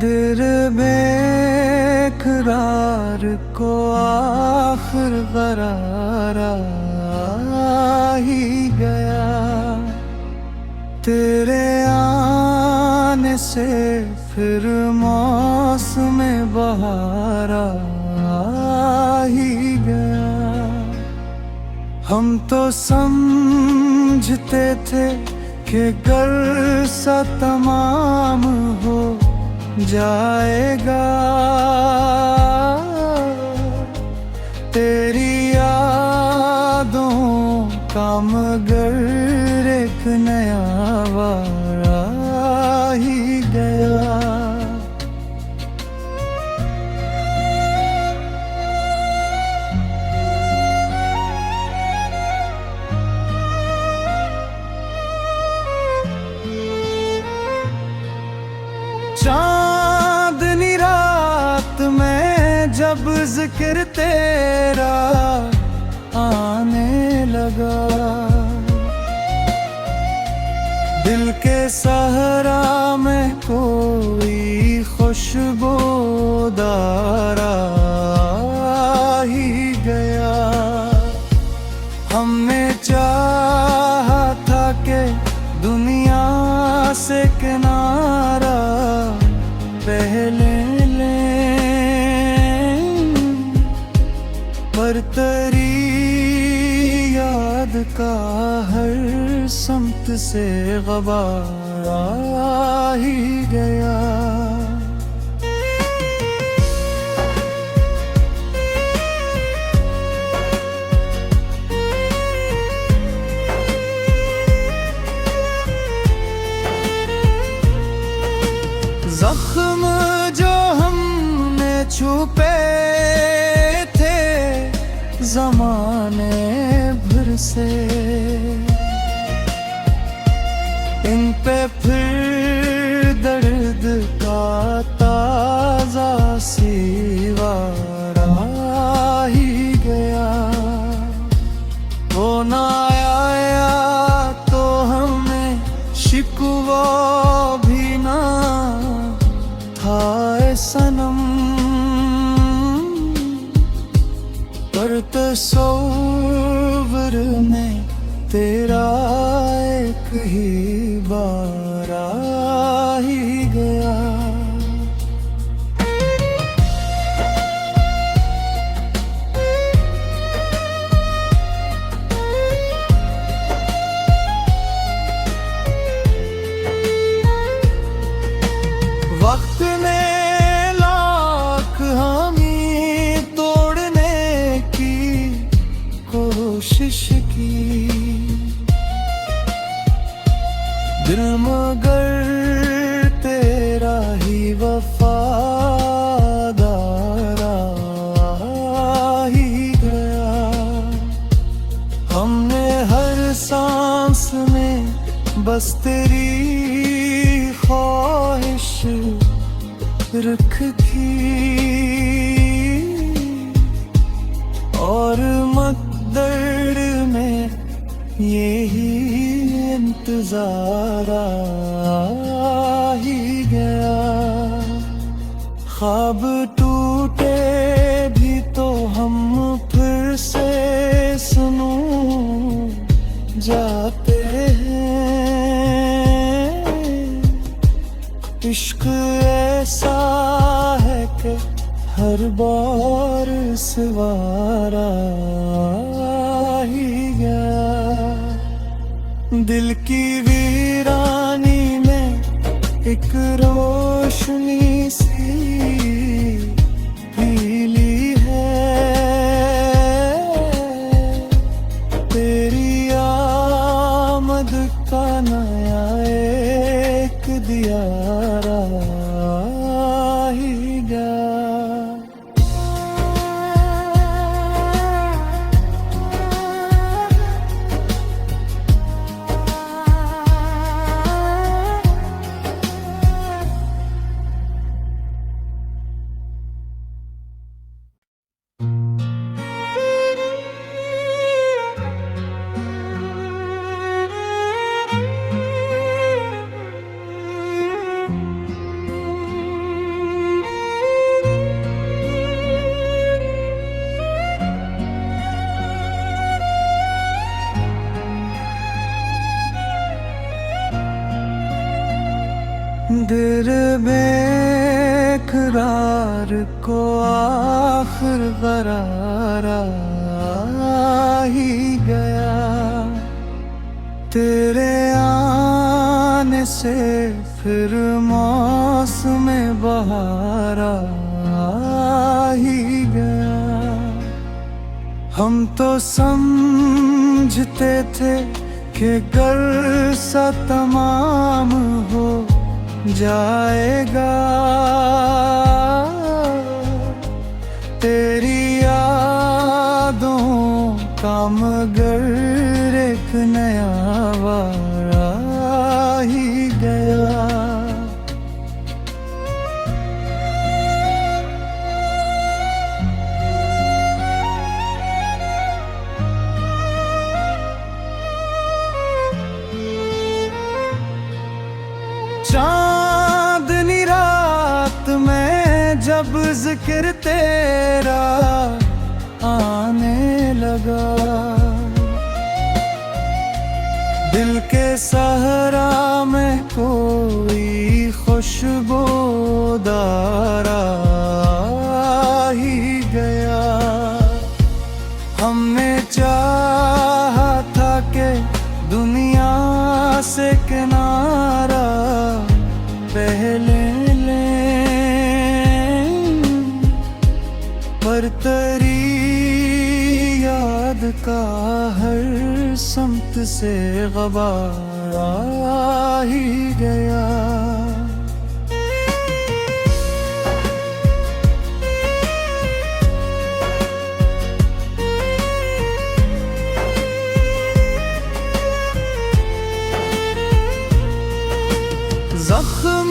दिल बेकरार को आखिर करार आ ही गया। तेरे आने से फिर मौसम बहार आ ही गया। हम तो समझते थे कि घर सा तमाम हो जाएगा। तेरी यादों का मगर एक नया वार आ ही गया। चांदनी रात में जब जिक्र तेरा आने लगा, दिल के सहरा में कोई खुशबूदार आ ही गया। हमने चाहा था कि दुनिया से किनारा पहले लें, पर तेरी याद का हर समत से ग़बार आ ही गया। जख्म जो हमने छुपे थे ज़माने भर से, इन पे फिर दर्द का ताज़ा सीवार आ ही गया। वो ना आया तो हमें शिकवा भी ना हाय सनम, पर तस्वीर में तेरा एक ही बार आ ही गया। वक्त ने लाख हामी तोड़ने की कोशिश की, दिल मगर तेरा ही वफादार आ ही गया। हमने हर सांस में बस तेरी ख्वाहिश रखी, और मकदर में यही इंतजार आ ही गया। ख्वाब टूटे भी तो हम फिर से सुनो जाते हैं। इश्क ऐसा है कि हर बार सवारा ही गया। दिल की वीरानी में एक रोशनी सी पीली है, तेरी आमद का नया एक दियारा ही गया। दिल बेकरार को आखिर करार आ ही गया। तेरे आने से फिर मौसम बहार आ ही गया। हम तो समझते थे कि घर सा तमाम हो जाएगा। तेरी यादों का मगर एक नया वार आ ही गया। चांदनी रात में जब जिक्र तेरा आने लगा, दिल के सहरा में कोई खुशबूदार आ ही गया। हमने चाहा था कि दुनिया से किनारा पहले लें, पर तेरी याद का हर समत से ग़बार आ ही गया। जख्म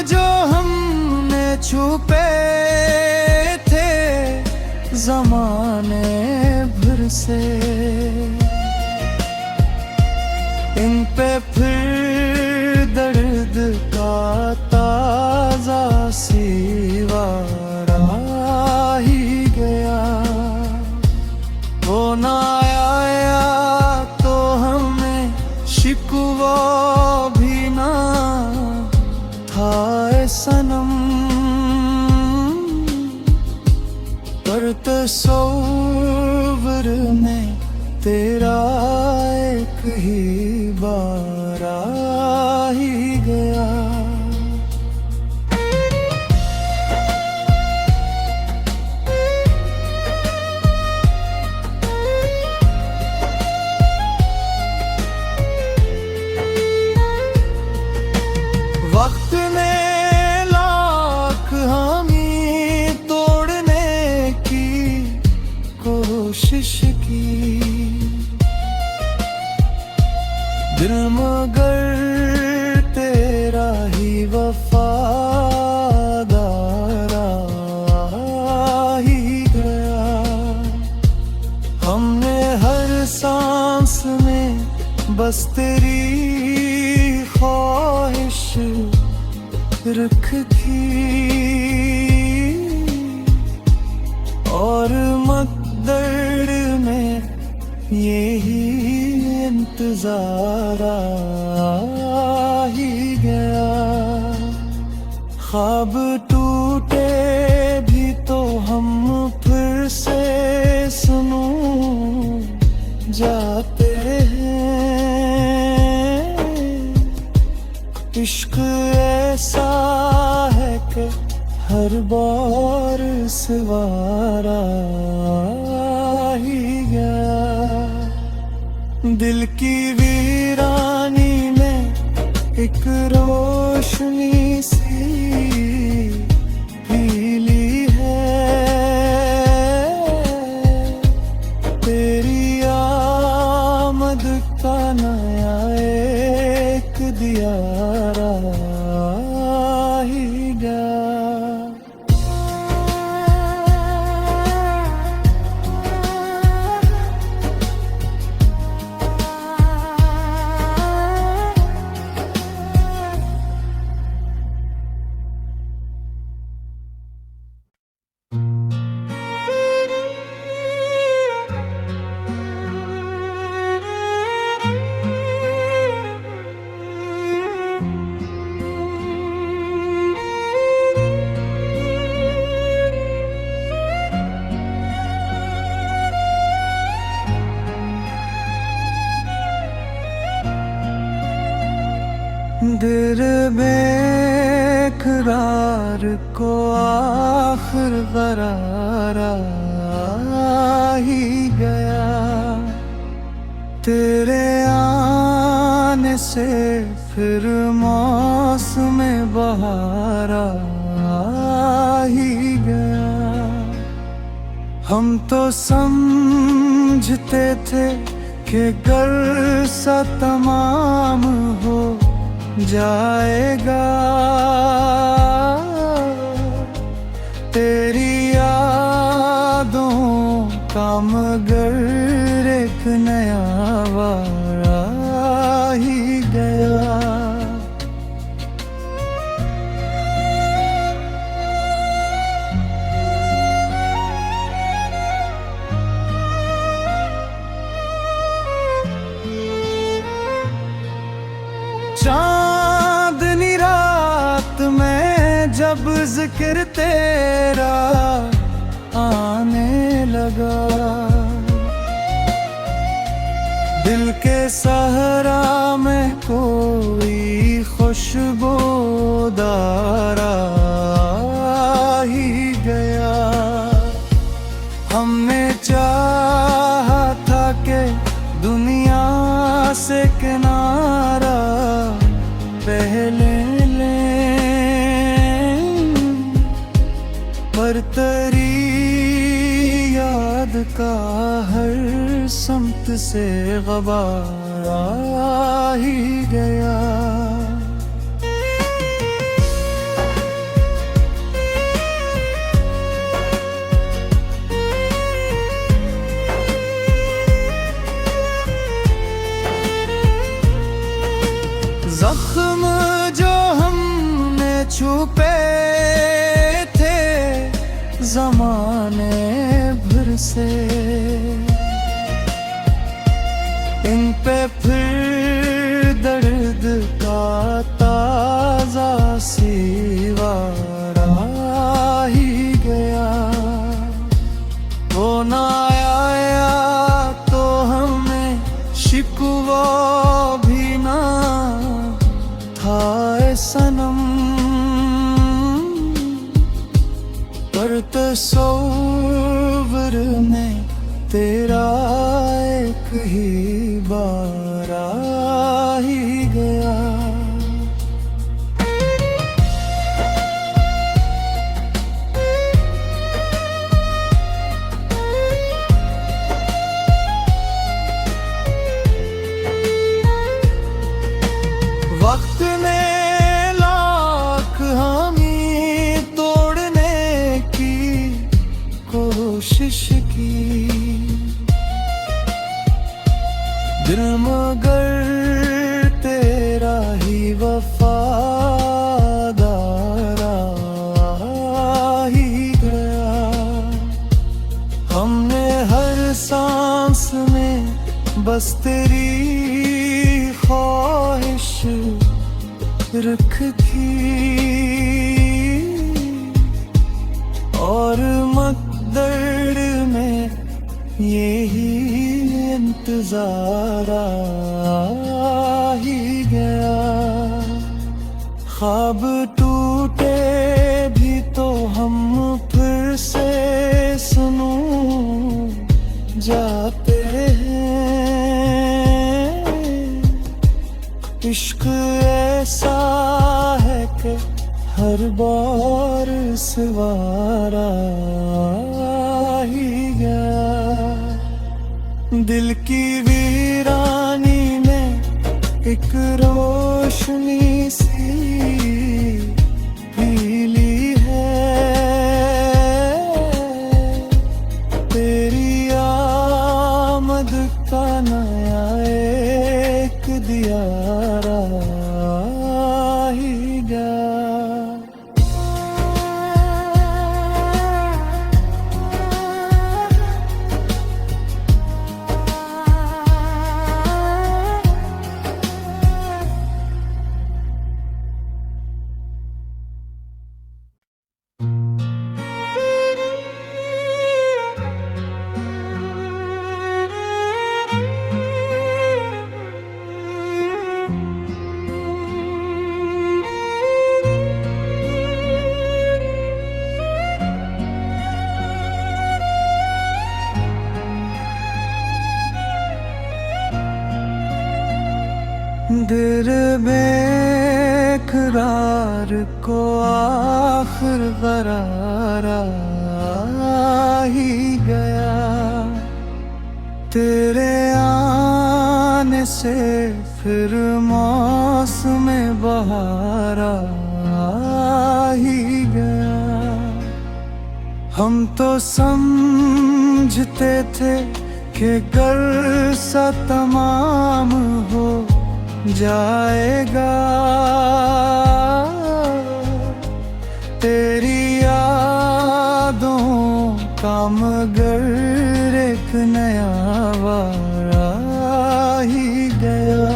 जो हमने छुपे थे ज़माने भर से, इन पे फिर दर्द का ताज़ा सीवार आ ही गया। वो ना आया तो हमें शिकवा भी ना हाय सनम, पर तस्वीर में तेरा एक ही बार आ ही गया। वक्त ने लाख हामी तोड़ने की कोशिश की, दिल मगर तेरा ही वफादार आ ही गया। हमने हर सांस में बस तेरी ख्वाहिश रखी, और मकदर में यही इंतजार आ ही गया। ख्वाब टूटे भी तो हम फिर से सुनूं जाते हैं। इश्क ऐसा है कि हर बार सवारा ही गया। दिल की वीरानी में एक रोशनी सी पीली है, तेरी आमद का नया एक दियारा ही गया। दिल बेकरार को आखिर करार आ ही गया। तेरे आने से फिर मौसम बहार आ ही गया। हम तो समझते थे कि घर सा तमाम हो जाएगा। तेरी यादों का मगर एक नया वार आ ही गया। चांदनी रात में जब जिक्र तेरा आने लगा, दिल के सहरा में कोई खुशबूदार आ ही गया। हमने चाहा था कि दुनिया से किनारा पहले लें, पर तेरी याद का हर समत से ग़बार आ ही गया। जख्म जो हमने छुपे थे ज़माने भर से, इन पे फिर दर्द का ताज़ा सिवार आ ही गया। वो ना आया तो हमें शिकवा भी ना हाय सनम, पर तस्वीर में तेरा एक ही बार आ ही गया। वक्त ने लाख हामी तोड़ने की कोशिश की, दिल मगर तेरा ही वफादार आ ही गया। हमने हर सांस में बस तेरी ख्वाहिश रखी, और मकदर में यही इंतजार आ ही गया। ख्वाब टूटे भी तो हम फिर से सुनूं जाते हैं। इश्क ऐसा है कि हर बार सवारा ही गया। दिल की वीरानी में एक रोशनी सी पीली है, तेरी आमद का नया एक दियारा ही गया। दिल बेकरार को आखिर करार आ ही गया। तेरे आने से फिर मौसम बहार आ ही गया। हम तो समझते थे कि घर सा तमाम हो जाएगा। तेरी यादों का मगर एक नया वार आ ही गया।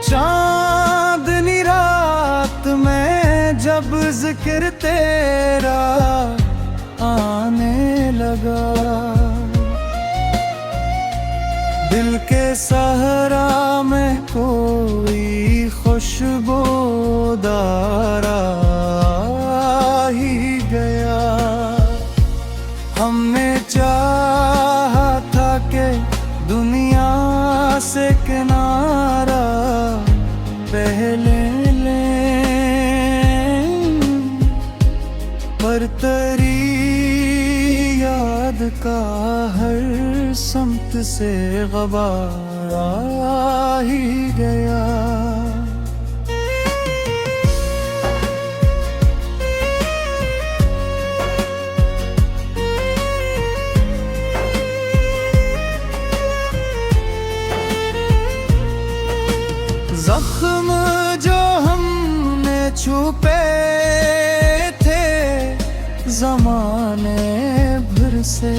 चांदनी रात में जब जिक्र तेरा आने लगा, दिल के सहरा में कोई खुशबूदार आ ही गया। हमने चाहा था कि दुनिया से किनारा पहले लें, पर तेरी याद का हर समत से ग़बार आ ही गया। जख्म जो हमने छुपे थे ज़माने भर से,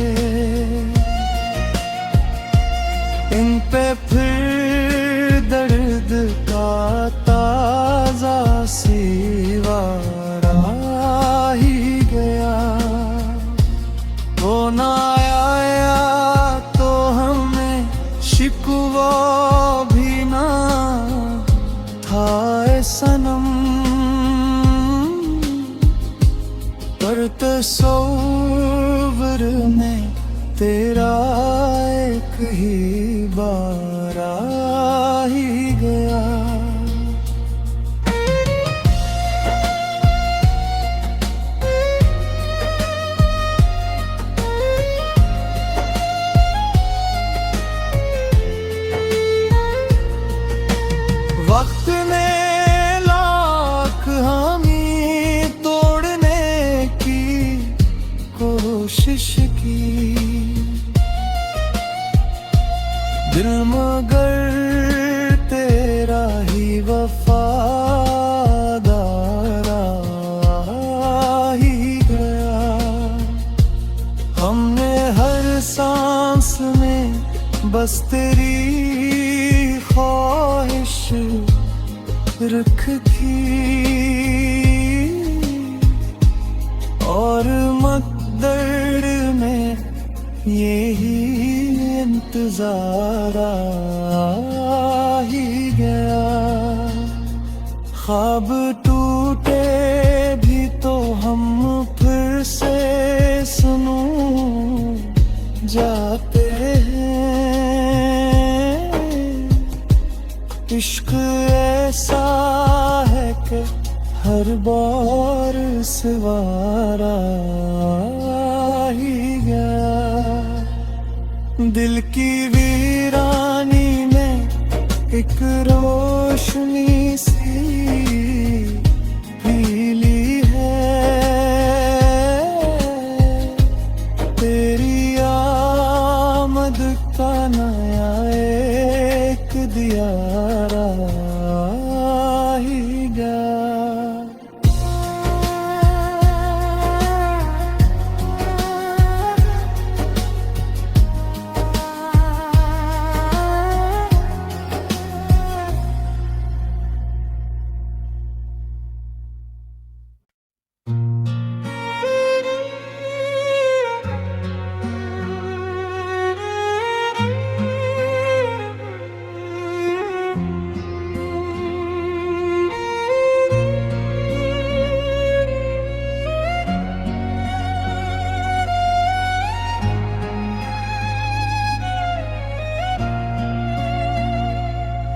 इन पे फिर दर्द का ताज़ा सीवार आ ही गया। वो ना आया तो हमें शिकवा भी ना हाय सनम, पर तस्वीर में तेरा एक ही बार आ ही गया। वक्त ने लाख हामी तोड़ने की कोशिश की, दिल मगर तेरा ही वफादार आ ही गया। हमने हर सांस में बस तेरी ख्वाहिश रखी, और मकदर में यही इंतजार आ ही गया। ख्वाब टूटे भी तो हम फिर से सुनूं जाते हैं। इश्क ऐसा है कि हर बार सवारा ही गया। दिल की वीरानी में एक रोशनी सी पीली है, तेरी आमद का नया एक दियारा ही गया।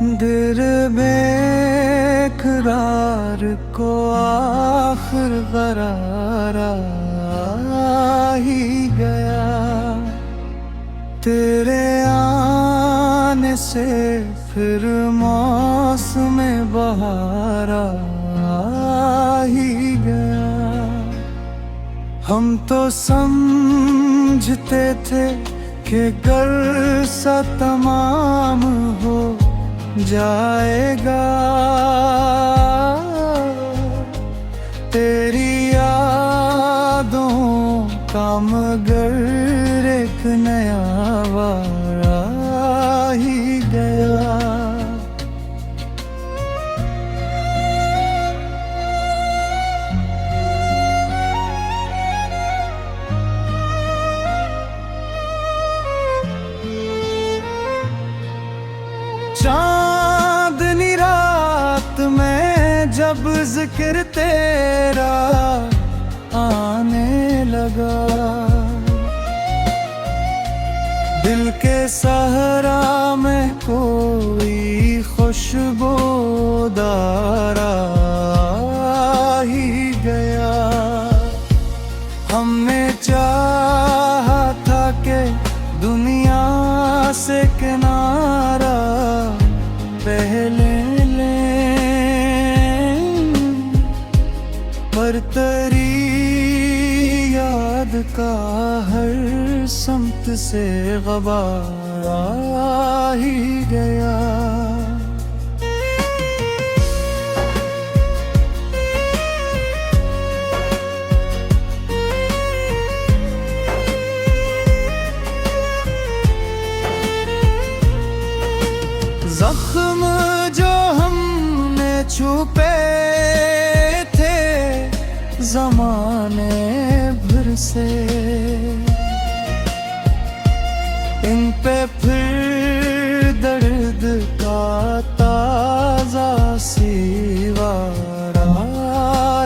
दिल बेकरार को आखिर करार आ ही गया। तेरे आने से फिर मौसम बहार आ ही गया। हम तो समझते थे कि घर सा तमाम हो जाएगा। तेरी यादों का मगर एक नया वार आ ही गया। चांदनी रात में जब जिक्र तेरा आने लगा, दिल के सहरा में कोई खुशबूदार आ ही गया। हमने चाहा था कि दुनिया से किनारा पहले लें, पर तेरी याद का हर समत से ग़बार आ ही गया। जख्म जो हमने छुपे थे ज़माने भर से, इन पे फिर दर्द का ताज़ा सीवार आ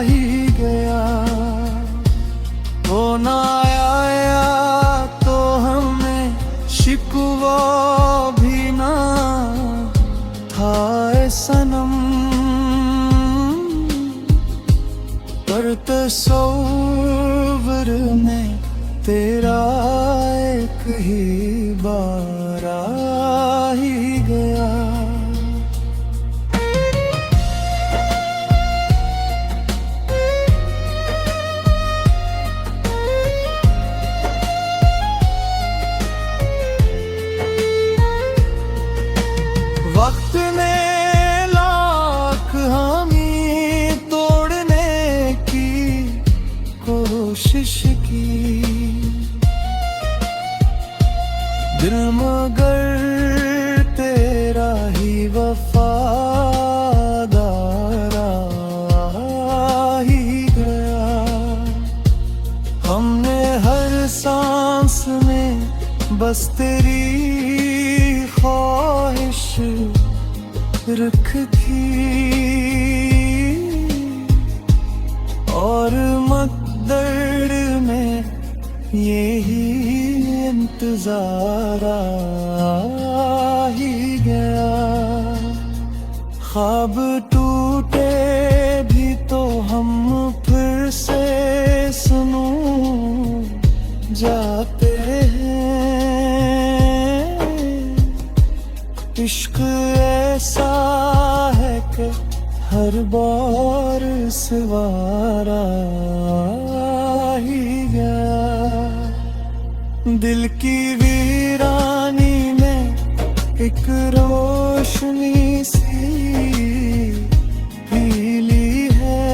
ही गया। वो ना आया तो हमें शिकवा भी ना हाय सनम, पर तस्वीर में तेरा एक ही बार आ ही गया। वक्त ने लाख हामी तोड़ने की कोशिश की, दिल मगर तेरा ही वफादार आ ही गया। हमने हर सांस में बस तेरी ख्वाहिश रखी, और मकदर में यही इंतजार आ ही गया। ख्वाब टूटे भी तो हम फिर से सुनूं जाते हैं। इश्क ऐसा है कि हर बार सवारा ही गया। दिल की वीरानी में एक रोशनी सी पीली है,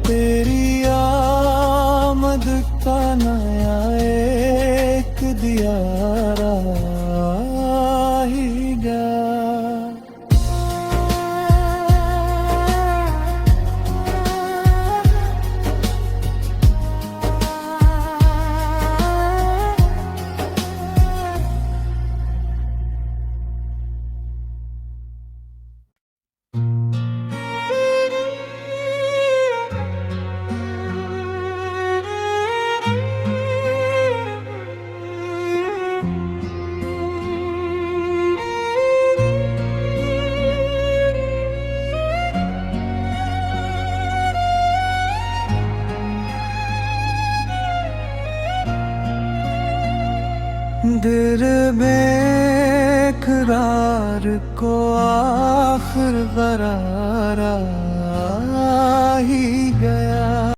तेरी आमद का नया एक दियारा ही गया। दिल बेकरार को आखिर करार आ ही गया।